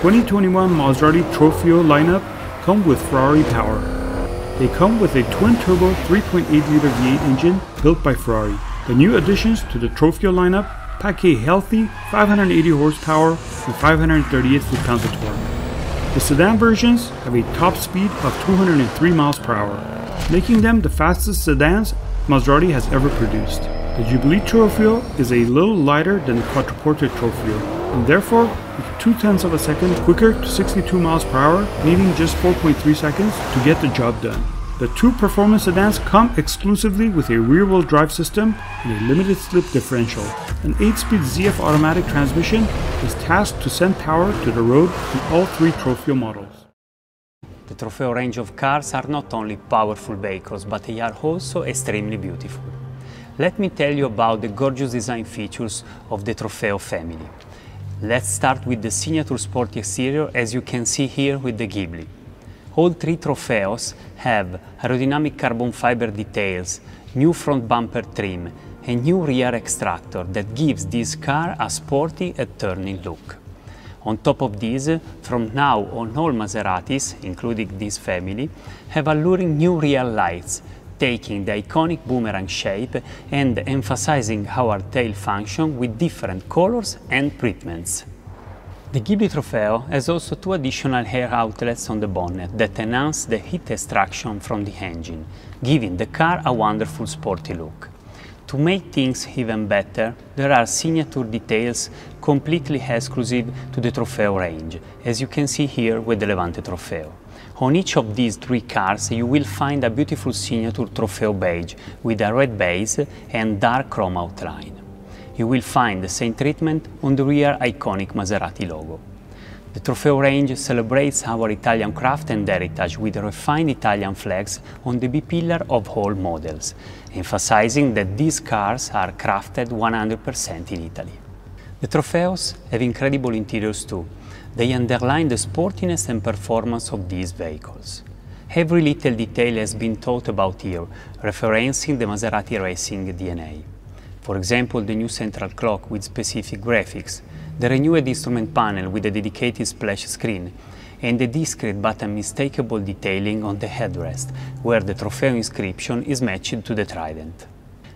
2021 Maserati Trofeo lineup come with Ferrari power. They come with a twin-turbo 3.8-liter V8 engine built by Ferrari. The new additions to the Trofeo lineup pack a healthy 580 horsepower and 538 foot-pounds of torque. The sedan versions have a top speed of 203 miles per hour, making them the fastest sedans Maserati has ever produced. The Ghibli Trofeo is a little lighter than the Quattroporte Trofeo, and therefore with 0.2 of a second quicker to 62 miles per hour, needing just 4.3 seconds to get the job done. The two performance sedans come exclusively with a rear-wheel drive system and a limited slip differential. An 8-speed ZF automatic transmission is tasked to send power to the road in all three Trofeo models. The Trofeo range of cars are not only powerful vehicles, but they are also extremely beautiful. Let me tell you about the gorgeous design features of the Trofeo family. Let's start with the signature sporty exterior, as you can see here with the Ghibli. All three Trofeos have aerodynamic carbon fiber details, new front bumper trim, and new rear extractor that gives this car a sporty and turning look. On top of this, from now on all Maseratis, including this family, have alluring new rear lights, taking the iconic boomerang shape and emphasizing our tail function with different colors and treatments. The Ghibli Trofeo has also two additional air outlets on the bonnet that enhance the heat extraction from the engine, giving the car a wonderful sporty look. To make things even better, there are signature details completely exclusive to the Trofeo range, as you can see here with the Levante Trofeo. On each of these three cars you will find a beautiful signature Trofeo beige with a red base and dark chrome outline. You will find the same treatment on the rear iconic Maserati logo. The Trofeo range celebrates our Italian craft and heritage with refined Italian flags on the B-pillar of all models, emphasizing that these cars are crafted 100% in Italy. The Trofeos have incredible interiors too. They underline the sportiness and performance of these vehicles. Every little detail has been thought about here, referencing the Maserati racing DNA. For example, the new central clock with specific graphics, the renewed instrument panel with a dedicated splash screen, and the discreet but unmistakable detailing on the headrest, where the Trofeo inscription is matched to the trident.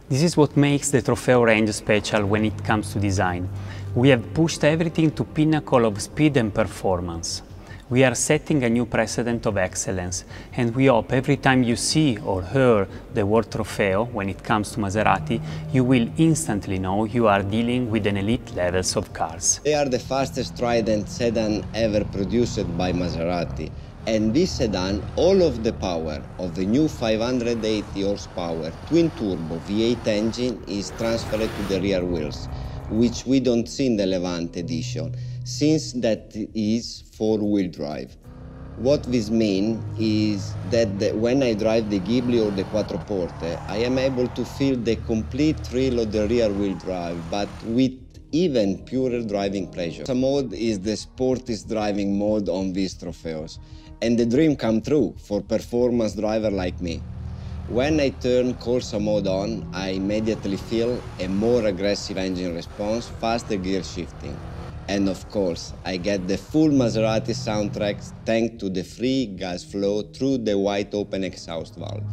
This is what makes the Trofeo range special when it comes to design. We have pushed everything to pinnacle of speed and performance. We are setting a new precedent of excellence, and we hope every time you see or hear the word Trofeo when it comes to Maserati, you will instantly know you are dealing with an elite levels of cars. They are the fastest Trident sedan ever produced by Maserati, and this sedan, all of the power of the new 580 horsepower twin-turbo V8 engine is transferred to the rear wheels, which we don't see in the Levante edition, since that is four-wheel drive. What this means is that when I drive the Ghibli or the Quattroporte, I am able to feel the complete thrill of the rear-wheel drive, but with even purer driving pleasure. Corsa mode is the sportiest driving mode on these Trofeos, and the dream come true for performance driver like me. When I turn Corsa mode on, I immediately feel a more aggressive engine response, faster gear shifting. And of course, I get the full Maserati soundtrack thanks to the free gas flow through the wide open exhaust valve.